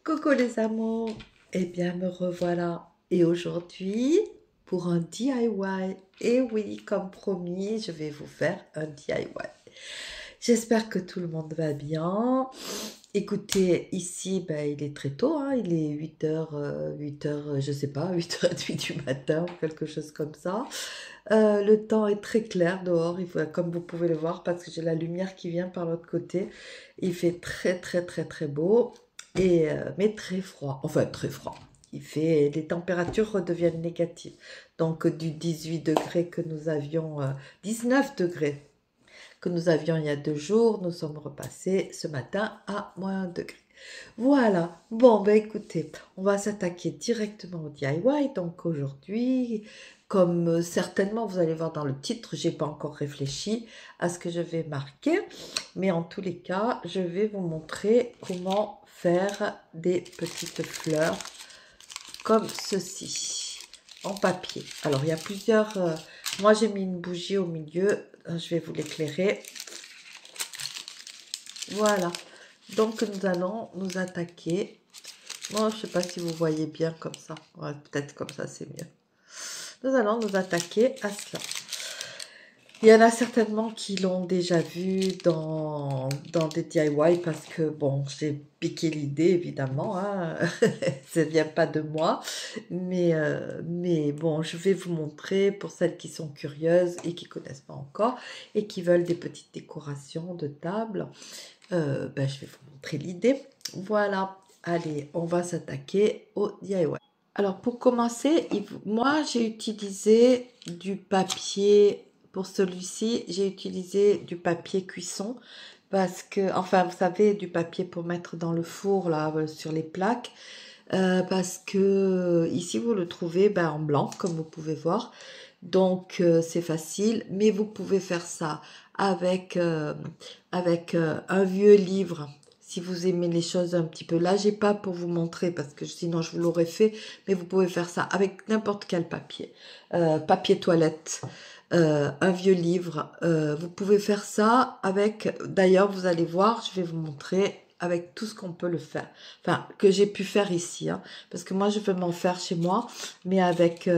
Coucou les amours, eh bien me revoilà et aujourd'hui pour un DIY. Et oui, comme promis, je vais vous faire un DIY. J'espère que tout le monde va bien. Écoutez, ici, ben, il est très tôt, hein, il est 8h, je sais pas, 8h30 du matin ou quelque chose comme ça. Le temps est très clair dehors, comme vous pouvez le voir, parce que j'ai la lumière qui vient par l'autre côté. Il fait très très très très beau, mais très froid, enfin très froid. Les températures redeviennent négatives. Donc du 18 degrés que nous avions, 19 degrés que nous avions il y a 2 jours, nous sommes repassés ce matin à -1 degré. Voilà, bon ben écoutez, on va s'attaquer directement au DIY. Donc aujourd'hui, comme certainement vous allez voir dans le titre, j'ai pas encore réfléchi à ce que je vais marquer, mais en tous les cas, je vais vous montrer comment faire des petites fleurs comme ceci, en papier. Alors il y a plusieurs, moi j'ai mis une bougie au milieu, je vais vous l'éclairer. Voilà, donc nous allons nous attaquer. Moi, je ne sais pas si vous voyez bien comme ça. Ouais, peut-être comme ça, c'est mieux. Nous allons nous attaquer à cela. Il y en a certainement qui l'ont déjà vu dans des DIY parce que, bon, j'ai piqué l'idée, évidemment. Hein. Ça ne vient pas de moi. Mais bon, je vais vous montrer pour celles qui sont curieuses et qui ne connaissent pas encore et qui veulent des petites décorations de table. Ben, je vais vous montrer l'idée. Voilà. Allez, on va s'attaquer au DIY. Alors, pour commencer, moi, j'ai utilisé du papier, pour celui-ci, j'ai utilisé du papier cuisson, parce que, enfin, vous savez, du papier pour mettre dans le four, là, sur les plaques, parce que ici, vous le trouvez ben, en blanc, comme vous pouvez voir. Donc, c'est facile, mais vous pouvez faire ça avec un vieux livre. Si vous aimez les choses un petit peu, là, j'ai pas pour vous montrer parce que sinon je vous l'aurais fait, mais vous pouvez faire ça avec n'importe quel papier, papier toilette, un vieux livre. Vous pouvez faire ça avec. D'ailleurs, vous allez voir, je vais vous montrer avec tout ce qu'on peut le faire. Enfin, que j'ai pu faire ici, hein, parce que moi je veux m'en faire chez moi, mais avec,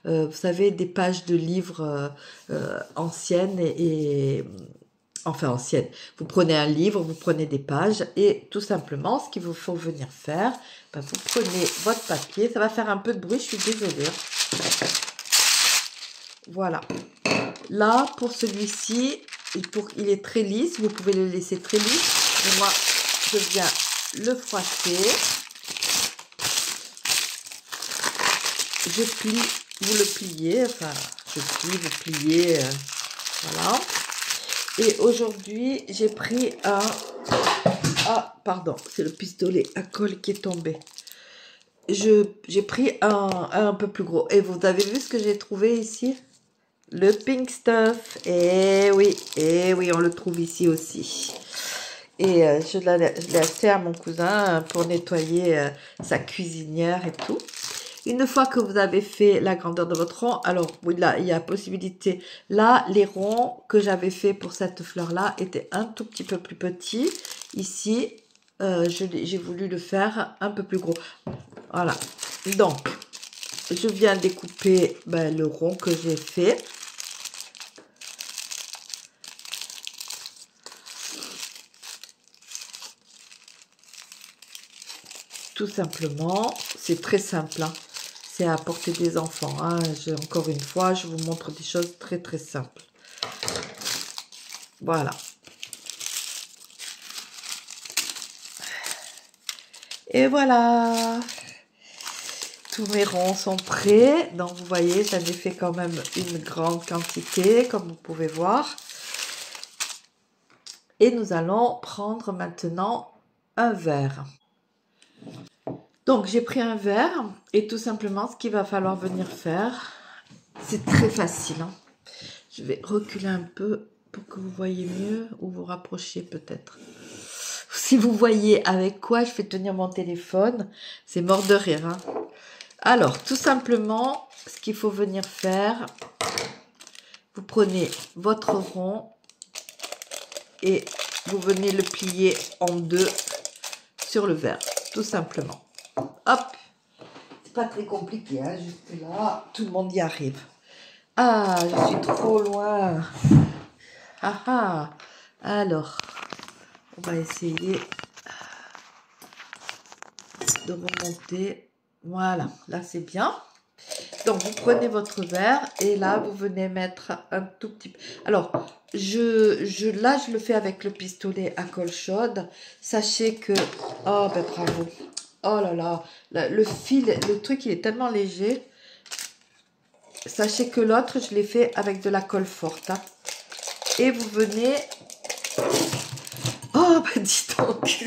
vous savez, des pages de livres anciennes enfin ancienne. Vous prenez un livre, vous prenez des pages et tout simplement, ce qu'il vous faut venir faire, ben, vous prenez votre papier. Ça va faire un peu de bruit, je suis désolée. Voilà. Là, pour celui-ci, il est très lisse. Vous pouvez le laisser très lisse. Et moi, je viens le froisser. Je plie, vous le pliez. Enfin, je plie, vous pliez. Voilà. Et aujourd'hui, j'ai pris un... Ah, pardon, c'est le pistolet à colle qui est tombé. J'ai pris un peu plus gros. Et vous avez vu ce que j'ai trouvé ici? Le Pink Stuff. Eh oui, on le trouve ici aussi. Et je l'ai acheté à mon cousin pour nettoyer sa cuisinière et tout. Une fois que vous avez fait la grandeur de votre rond, alors oui, là, il y a possibilité. Là, les ronds que j'avais fait pour cette fleur-là étaient un tout petit peu plus petits. Ici, j'ai voulu le faire un peu plus gros. Voilà. Donc, je viens découper ben, le rond que j'ai fait. Tout simplement, c'est très simple. Hein. C'est à portée des enfants. Hein. Encore une fois, je vous montre des choses très très simples. Voilà. Et voilà. Tous mes ronds sont prêts. Donc, vous voyez, j'en ai fait quand même une grande quantité, comme vous pouvez voir. Et nous allons prendre maintenant un verre. Donc, j'ai pris un verre et tout simplement, ce qu'il va falloir venir faire, c'est très facile. Hein. Je vais reculer un peu pour que vous voyez mieux ou vous rapprocher peut-être. Si vous voyez avec quoi je fais tenir mon téléphone, c'est mort de rire. Hein. Alors, tout simplement, ce qu'il faut venir faire, prenez votre rond et vous venez le plier en deux sur le verre, tout simplement. Hop, c'est pas très compliqué, hein, juste là, tout le monde y arrive. Ah, je suis trop loin. Ah ah. Alors, on va essayer de remonter. Voilà, là c'est bien. Donc, vous prenez votre verre et là, vous venez mettre un tout petit peu. Alors, là, je le fais avec le pistolet à colle chaude. Sachez que... Oh, ben bravo. Oh là là, le fil, le truc, il est tellement léger. Sachez que l'autre, je l'ai fait avec de la colle forte. Hein. Et vous venez... Oh, ben dis donc.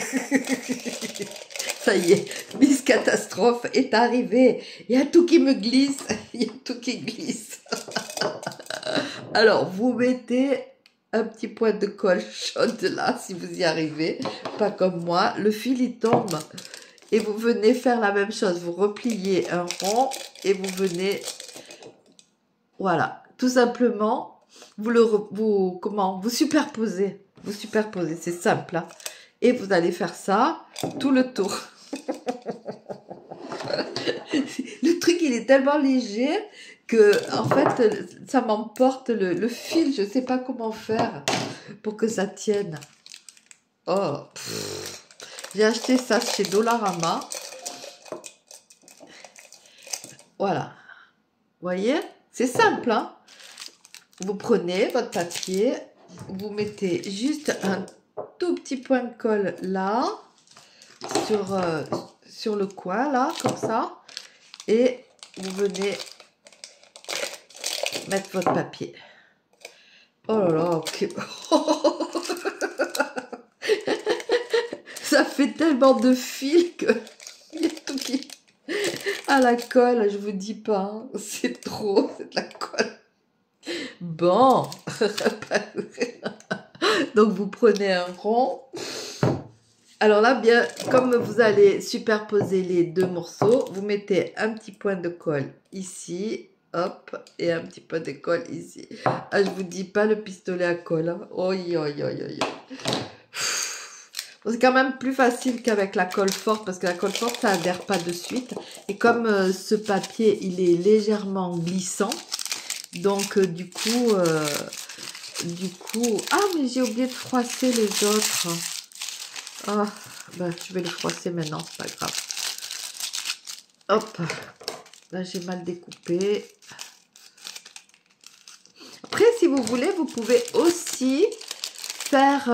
Ça y est, Miss Catastrophe est arrivée. Il y a tout qui me glisse. Il y a tout qui glisse. Alors, vous mettez un petit point de colle chaude là, si vous y arrivez. Pas comme moi. Le fil, il tombe. Et vous venez faire la même chose. Vous repliez un rond et vous venez... Voilà. Tout simplement, vous superposez. Vous superposez. C'est simple. Hein. Et vous allez faire ça tout le tour. Le truc, il est tellement léger que, en fait, ça m'emporte le fil. Je ne sais pas comment faire pour que ça tienne. Oh, j'ai acheté ça chez Dollarama. Voilà. Vous voyez? C'est simple, hein? Vous prenez votre papier, vous mettez juste un tout petit point de colle là, sur le coin, là, comme ça. Et vous venez mettre votre papier. Oh là là, ok. Ça fait tellement de fils que il y a tout qui... Ah, la colle, je vous dis pas, hein. C'est trop, c'est de la colle. Bon. Donc, vous prenez un rond. Alors là, bien, comme vous allez superposer les deux morceaux, vous mettez un petit point de colle ici, hop, et un petit point de colle ici. Ah, je vous dis pas le pistolet à colle. Hein. Oi, oi, oi, oi. C'est quand même plus facile qu'avec la colle forte, parce que la colle forte, ça adhère pas de suite. Et comme ce papier, il est légèrement glissant, donc du coup... Ah, mais j'ai oublié de froisser les autres. Ah, ben, je vais les froisser maintenant, c'est pas grave. Hop, là j'ai mal découpé. Après, si vous voulez, vous pouvez aussi faire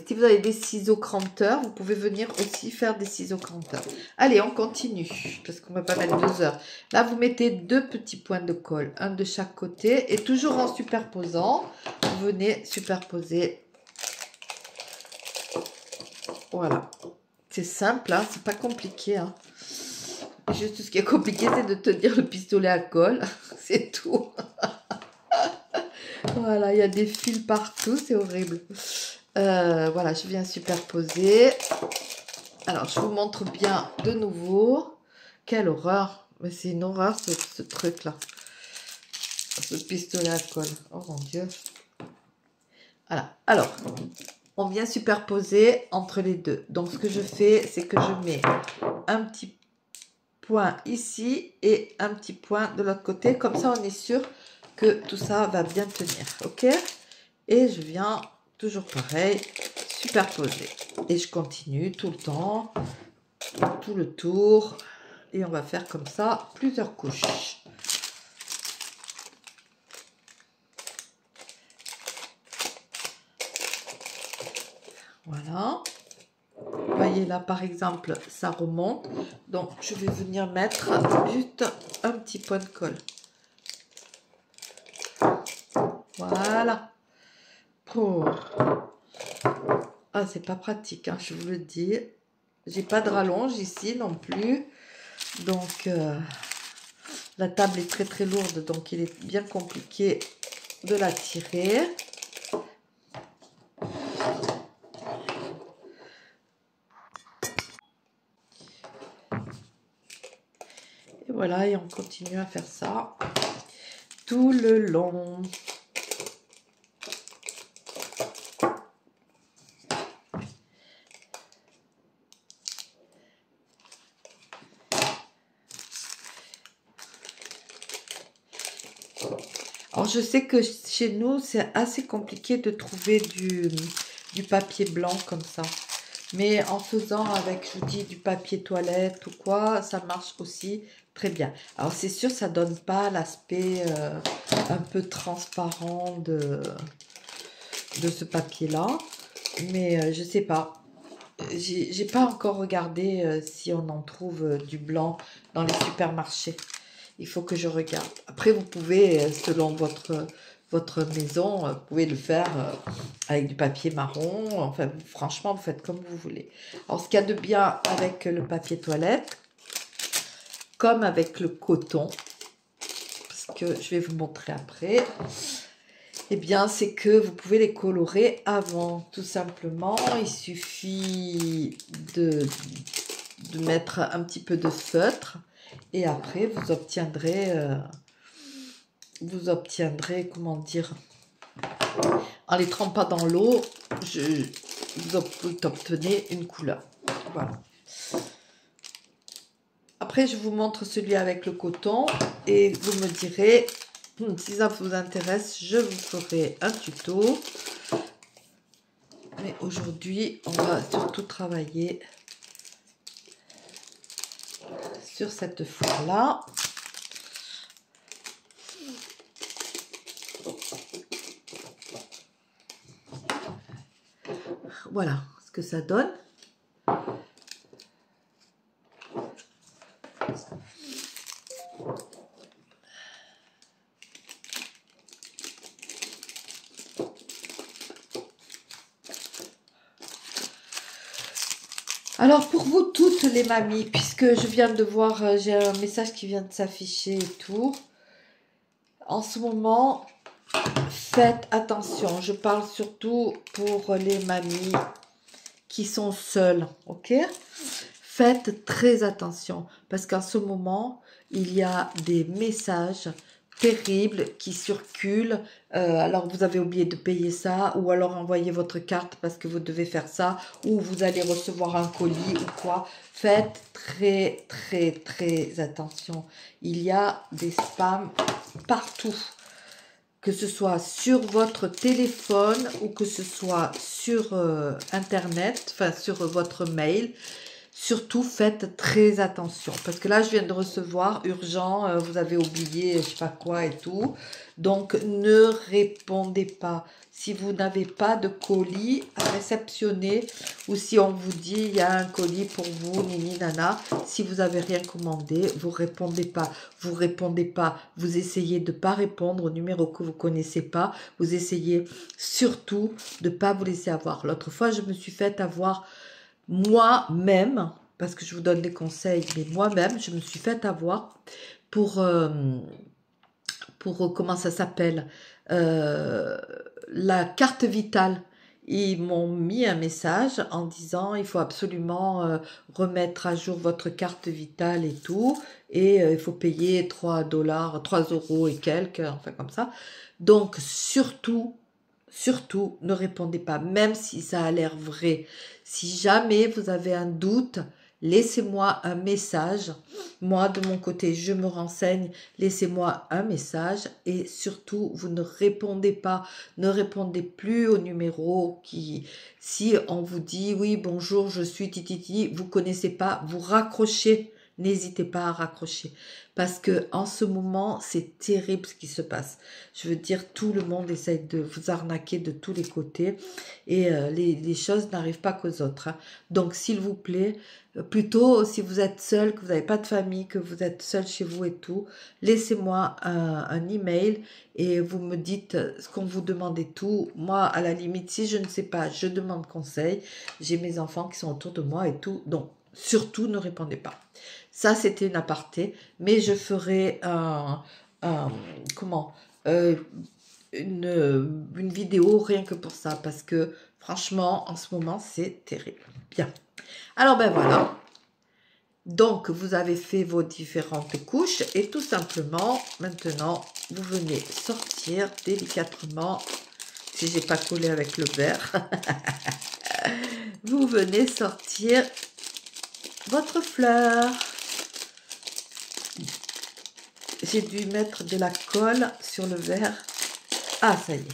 si vous avez des ciseaux cranteurs, vous pouvez venir aussi faire des ciseaux cranteurs. Allez, on continue, parce qu'on ne va pas mettre 2 heures. Là, vous mettez 2 petits points de colle, un de chaque côté, et toujours en superposant, vous venez superposer. Voilà, c'est simple, hein, c'est pas compliqué. Hein. Juste ce qui est compliqué, c'est de tenir le pistolet à colle, c'est tout. Voilà, il y a des fils partout, c'est horrible. Voilà, je viens superposer. Alors, je vous montre bien de nouveau. Quelle horreur! Mais c'est une horreur ce truc-là. Ce pistolet à colle. Oh mon Dieu. Voilà, alors... On vient superposer entre les deux. Donc, ce que je fais, c'est que je mets un petit point ici et un petit point de l'autre côté. Comme ça, on est sûr que tout ça va bien tenir. OK? Et je viens, toujours pareil, superposer. Et je continue tout le temps, tout le tour. Et on va faire comme ça plusieurs couches. Voilà. Vous voyez là, par exemple, ça remonte. Donc, je vais venir mettre juste un petit point de colle. Voilà. Oh. Ah, c'est pas pratique, hein, je vous le dis. J'ai pas de rallonge ici non plus. Donc, la table est très très lourde. Donc, il est bien compliqué de la tirer. Voilà, et on continue à faire ça tout le long. Alors, je sais que chez nous, c'est assez compliqué de trouver du papier blanc comme ça. Mais en faisant avec, je vous dis, du papier toilette ou quoi, ça marche aussi très bien. Alors, c'est sûr, ça donne pas l'aspect un peu transparent de ce papier-là. Mais je sais pas. J'ai pas encore regardé si on en trouve du blanc dans les supermarchés. Il faut que je regarde. Après, vous pouvez, selon votre maison, vous pouvez le faire avec du papier marron. Enfin, franchement, vous faites comme vous voulez. Alors, ce qu'il y a de bien avec le papier toilette, comme avec le coton, parce que je vais vous montrer après, eh bien, c'est que vous pouvez les colorer avant. Tout simplement, il suffit de mettre un petit peu de feutre. Et après, vous obtiendrez, comment dire, en les trempant dans l'eau, vous obtenez une couleur. Voilà. Après, je vous montre celui avec le coton et vous me direz, si ça vous intéresse, je vous ferai un tuto. Mais aujourd'hui, on va surtout travailler sur cette fleur-là. Voilà ce que ça donne. Alors pour vous toutes les mamies, puisque je viens de voir, j'ai un message qui vient de s'afficher et tout. En ce moment, faites attention. Je parle surtout pour les mamies qui sont seules, ok? Faites très attention parce qu'en ce moment, il y a des messages terribles qui circulent. Alors, vous avez oublié de payer ça ou alors envoyez votre carte parce que vous devez faire ça ou vous allez recevoir un colis ou quoi. Faites très, très, très attention. Il y a des spams partout. Que ce soit sur votre téléphone ou que ce soit sur Internet, enfin sur votre mail. Surtout, faites très attention. Parce que là, je viens de recevoir, urgent, vous avez oublié, je sais pas quoi et tout. Donc, ne répondez pas. Si vous n'avez pas de colis à réceptionner ou si on vous dit, il y a un colis pour vous, nini, nana, si vous n'avez rien commandé, vous répondez pas. Vous répondez pas. Vous essayez de ne pas répondre au numéro que vous connaissez pas. Vous essayez surtout de ne pas vous laisser avoir. L'autre fois, je me suis fait avoir moi-même, parce que je vous donne des conseils, mais moi-même, je me suis fait avoir pour comment ça s'appelle, la carte vitale. Ils m'ont mis un message en disant il faut absolument remettre à jour votre carte vitale et tout, et il faut payer 3 dollars, 3 euros et quelques, enfin comme ça. Donc surtout, surtout, ne répondez pas, même si ça a l'air vrai. Si jamais vous avez un doute, laissez-moi un message. Moi, de mon côté, je me renseigne. Laissez-moi un message et surtout, vous ne répondez pas. Ne répondez plus au numéro qui... Si on vous dit, oui, bonjour, je suis tititi, vous connaissez pas, vous raccrochez. N'hésitez pas à raccrocher parce que en ce moment, c'est terrible ce qui se passe. Je veux dire, tout le monde essaye de vous arnaquer de tous les côtés et les choses n'arrivent pas qu'aux autres. Hein. Donc, s'il vous plaît, plutôt si vous êtes seul, que vous n'avez pas de famille, que vous êtes seul chez vous et tout, laissez-moi un email et vous me dites ce qu'on vous demande et tout. Moi, à la limite, si je ne sais pas, je demande conseil. J'ai mes enfants qui sont autour de moi et tout. Donc, surtout, ne répondez pas. Ça, c'était une aparté, mais je ferai comment une vidéo rien que pour ça, parce que franchement, en ce moment, c'est terrible. Bien. Alors, ben voilà. Donc, vous avez fait vos différentes couches et tout simplement, maintenant, vous venez sortir délicatement, si j'ai pas collé avec le verre, vous venez sortir votre fleur. J'ai dû mettre de la colle sur le verre. Ah, ça y est.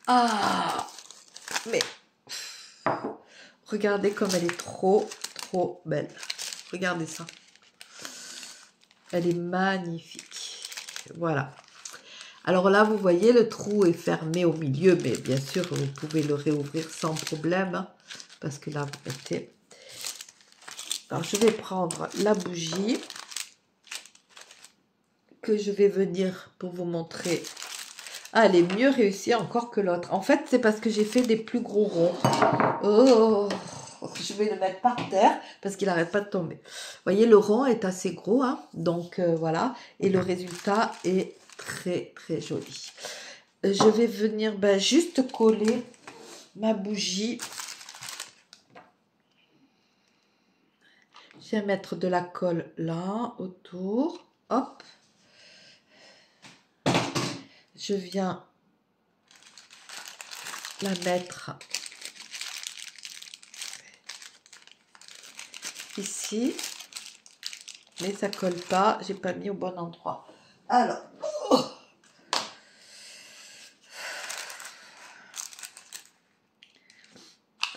Ah, mais regardez comme elle est trop belle. Regardez ça. Elle est magnifique. Voilà. Alors là, vous voyez, le trou est fermé au milieu, mais bien sûr, vous pouvez le réouvrir sans problème, hein, parce que là, vous mettez... Alors, je vais prendre la bougie que je vais venir pour vous montrer. Ah, elle est mieux réussie encore que l'autre. En fait, c'est parce que j'ai fait des plus gros ronds. Oh, je vais le mettre par terre parce qu'il n'arrête pas de tomber. Vous voyez, le rond est assez gros, hein, donc voilà. Et le résultat est très joli. Je vais venir juste coller ma bougie. Je vais mettre de la colle là, autour. Hop. Je viens la mettre ici. Mais ça colle pas. J'ai pas mis au bon endroit. Alors. Oh,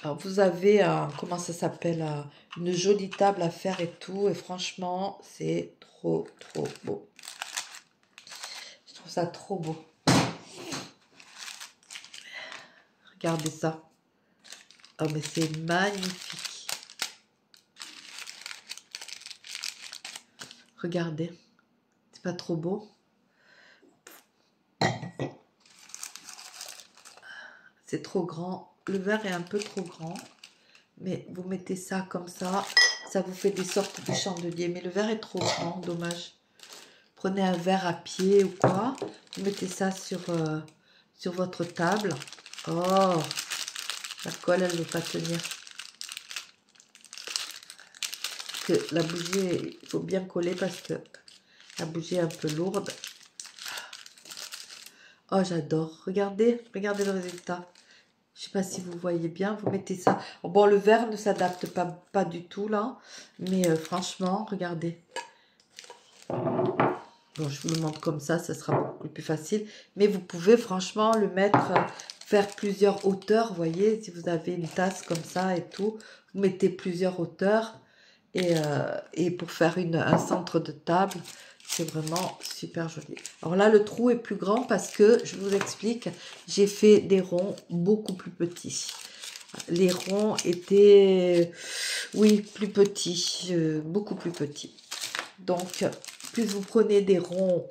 alors, vous avez, comment ça s'appelle, une jolie table à faire et tout. Et franchement, c'est trop beau. Je trouve ça trop beau. Regardez ça. Oh, mais c'est magnifique. Regardez. C'est pas trop beau? C'est trop grand. Le verre est un peu trop grand. Mais vous mettez ça comme ça. Ça vous fait des sortes de chandeliers. Mais le verre est trop grand. Dommage. Prenez un verre à pied ou quoi. Vous mettez ça sur votre table. Oh, la colle, elle ne veut pas tenir. Que la bougie, il faut bien coller parce que la bougie est un peu lourde. Oh, j'adore. Regardez le résultat. Je ne sais pas si vous voyez bien. Vous mettez ça. Bon, le verre ne s'adapte pas du tout là. Mais franchement, regardez. Bon, je vous le montre comme ça sera beaucoup plus facile. Mais vous pouvez franchement le mettre, faire plusieurs hauteurs. Vous voyez, si vous avez une tasse comme ça et tout, vous mettez plusieurs hauteurs. Et pour faire un centre de table, c'est vraiment super joli. Alors là, le trou est plus grand parce que, je vous explique, j'ai fait des ronds beaucoup plus petits. Les ronds étaient, oui, plus petits, beaucoup plus petits. Donc, plus vous prenez des ronds,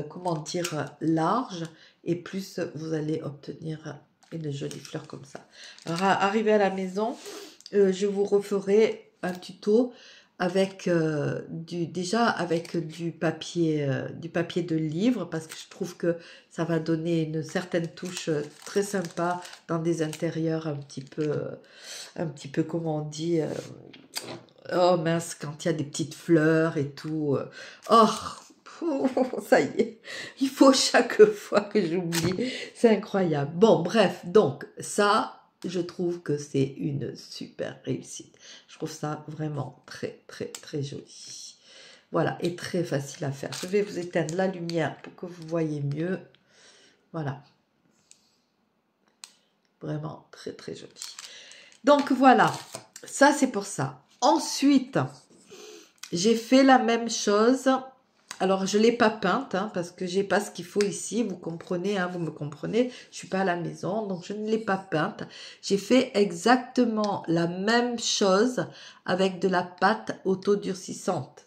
comment dire, larges, et plus vous allez obtenir une jolie fleur comme ça. Alors, arrivé à la maison, je vous referai un tuto avec avec du papier de livre, parce que je trouve que ça va donner une certaine touche très sympa dans des intérieurs un petit peu comment on dit, oh mince, quand il y a des petites fleurs et tout. Oh, ça y est, il faut chaque fois que j'oublie. C'est incroyable. Bon, bref, donc ça, je trouve que c'est une super réussite. Je trouve ça vraiment très joli. Voilà, et très facile à faire. Je vais vous éteindre la lumière pour que vous voyez mieux. Voilà. Vraiment très joli. Donc voilà, ça c'est pour ça. Ensuite, j'ai fait la même chose. Alors, je ne l'ai pas peinte, hein, parce que j'ai pas ce qu'il faut ici. Vous comprenez, hein, vous me comprenez. Je ne suis pas à la maison, donc je ne l'ai pas peinte. J'ai fait exactement la même chose avec de la pâte autodurcissante.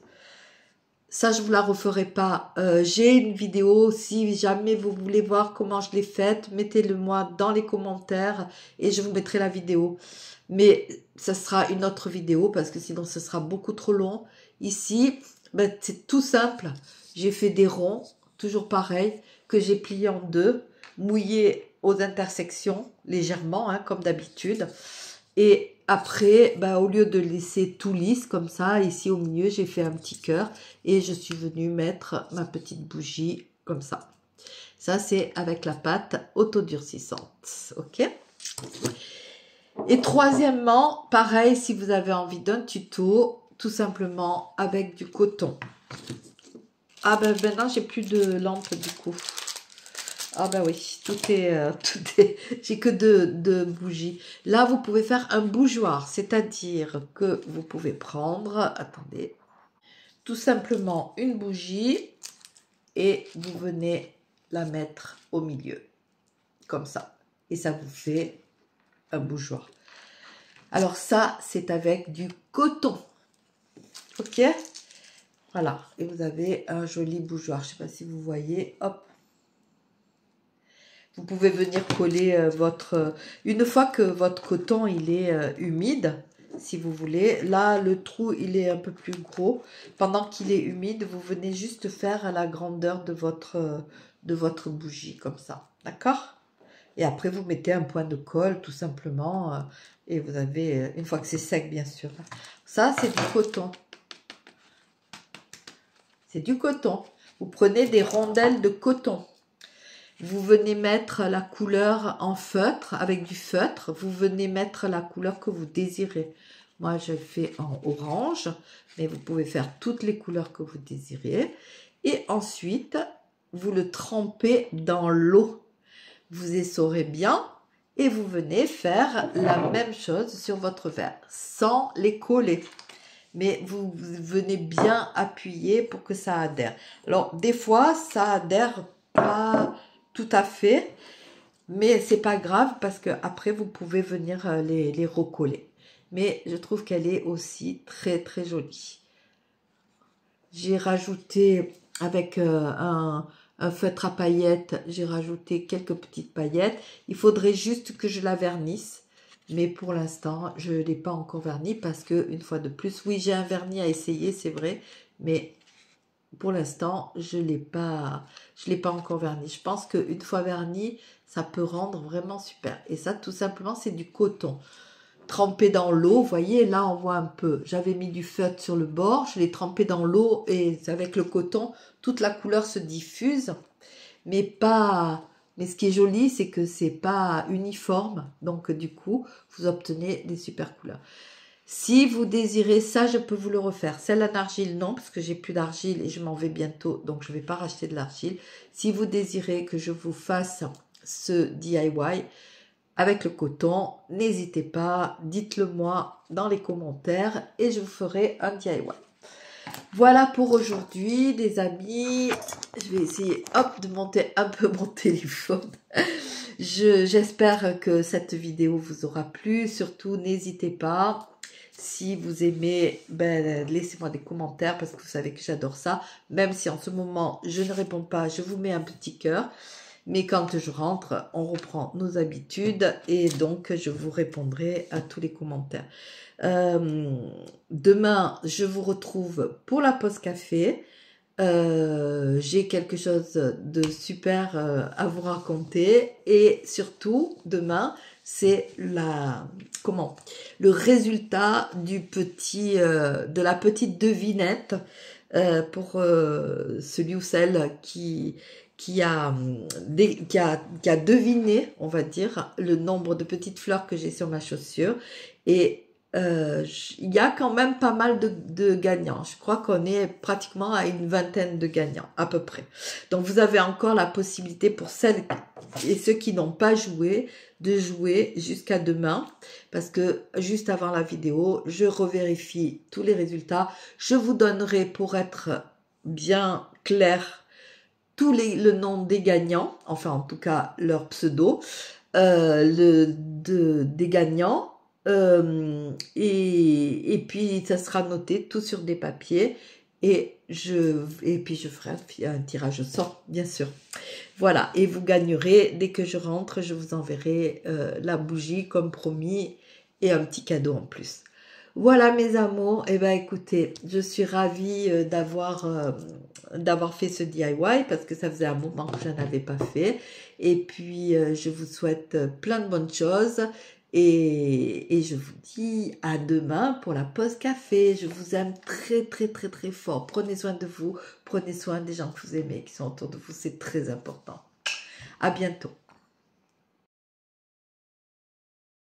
Ça, je ne vous la referai pas. J'ai une vidéo, si jamais vous voulez voir comment je l'ai faite, mettez-le moi dans les commentaires et je vous mettrai la vidéo. Mais ça sera une autre vidéo parce que sinon ce sera beaucoup trop long. Ici, c'est tout simple. J'ai fait des ronds, toujours pareil, que j'ai plié en deux, mouillé aux intersections légèrement, hein, comme d'habitude. Et après, bah, au lieu de laisser tout lisse comme ça, ici au milieu, j'ai fait un petit cœur et je suis venue mettre ma petite bougie comme ça. Ça, c'est avec la pâte autodurcissante. OK? Et troisièmement, pareil, si vous avez envie d'un tuto, tout simplement avec du coton. Ah ben maintenant, j'ai plus de lampe du coup. Ah ben oui, tout est j'ai que deux bougies. Là, vous pouvez faire un bougeoir, c'est-à-dire que vous pouvez prendre, attendez, tout simplement une bougie et vous venez la mettre au milieu, comme ça. Et ça vous fait un bougeoir. Alors ça, c'est avec du coton. Ok? Voilà. Et vous avez un joli bougeoir. Je ne sais pas si vous voyez. Hop. Vous pouvez venir coller votre... Une fois que votre coton, il est humide, si vous voulez. Là, le trou, il est un peu plus gros. Pendant qu'il est humide, vous venez juste faire à la grandeur de votre bougie, comme ça. D'accord? Et après, vous mettez un point de colle, tout simplement. Et vous avez, une fois que c'est sec, bien sûr. Ça, c'est du coton. C'est du coton. Vous prenez des rondelles de coton. Vous venez mettre la couleur en feutre, avec du feutre. Vous venez mettre la couleur que vous désirez. Moi, je fais en orange, mais vous pouvez faire toutes les couleurs que vous désirez. Et ensuite, vous le trempez dans l'eau. Vous essorez bien et vous venez faire la même chose sur votre verre, sans les coller. Mais vous venez bien appuyer pour que ça adhère. Alors, des fois, ça adhère pas tout à fait, mais c'est pas grave parce que après vous pouvez venir les recoller. Mais je trouve qu'elle est aussi très très jolie. J'ai rajouté avec un feutre à paillettes, j'ai rajouté quelques petites paillettes. Il faudrait juste que je la vernisse. Mais pour l'instant, je ne l'ai pas encore verni parce que, une fois de plus, oui, j'ai un vernis à essayer, c'est vrai. Mais pour l'instant, je ne l'ai pas encore verni. Je pense qu'une fois verni, ça peut rendre vraiment super. Et ça, tout simplement, c'est du coton. Trempé dans l'eau, vous voyez, là, on voit un peu. J'avais mis du feutre sur le bord, je l'ai trempé dans l'eau et avec le coton, toute la couleur se diffuse. Mais pas... Mais ce qui est joli, c'est que c'est pas uniforme. Donc, du coup, vous obtenez des super couleurs. Si vous désirez ça, je peux vous le refaire. Celle en argile, non, parce que j'ai plus d'argile et je m'en vais bientôt. Donc, je ne vais pas racheter de l'argile. Si vous désirez que je vous fasse ce DIY avec le coton, n'hésitez pas. Dites-le moi dans les commentaires et je vous ferai un DIY. Voilà pour aujourd'hui, les amis. Je vais essayer, hop, de monter un peu mon téléphone. J'espère que cette vidéo vous aura plu. Surtout, n'hésitez pas. Si vous aimez, ben, laissez-moi des commentaires parce que vous savez que j'adore ça. Même si en ce moment, je ne réponds pas, je vous mets un petit cœur. Mais quand je rentre, on reprend nos habitudes et donc je vous répondrai à tous les commentaires. Demain, je vous retrouve pour la pause café. J'ai quelque chose de super à vous raconter et surtout demain c'est le résultat du de la petite devinette pour celui ou celle qui a deviné, on va dire, le nombre de petites fleurs que j'ai sur ma chaussure. Et il y a quand même pas mal de gagnants. Je crois qu'on est pratiquement à une vingtaine de gagnants, à peu près. Donc, vous avez encore la possibilité pour celles et ceux qui n'ont pas joué, de jouer jusqu'à demain. Parce que juste avant la vidéo, je revérifie tous les résultats. Je vous donnerai, pour être bien clair, le nom des gagnants, enfin en tout cas leur pseudo, des gagnants. Et puis ça sera noté tout sur des papiers et puis je ferai un tirage au sort, bien sûr. Voilà, et vous gagnerez, dès que je rentre, je vous enverrai la bougie comme promis et un petit cadeau en plus. Voilà mes amours, et ben écoutez, je suis ravie d'avoir fait ce DIY parce que ça faisait un moment que je n'avais pas fait. Et puis je vous souhaite plein de bonnes choses Et je vous dis à demain pour la pause café. Je vous aime très, très, très, très fort. Prenez soin de vous. Prenez soin des gens que vous aimez, qui sont autour de vous. C'est très important. À bientôt.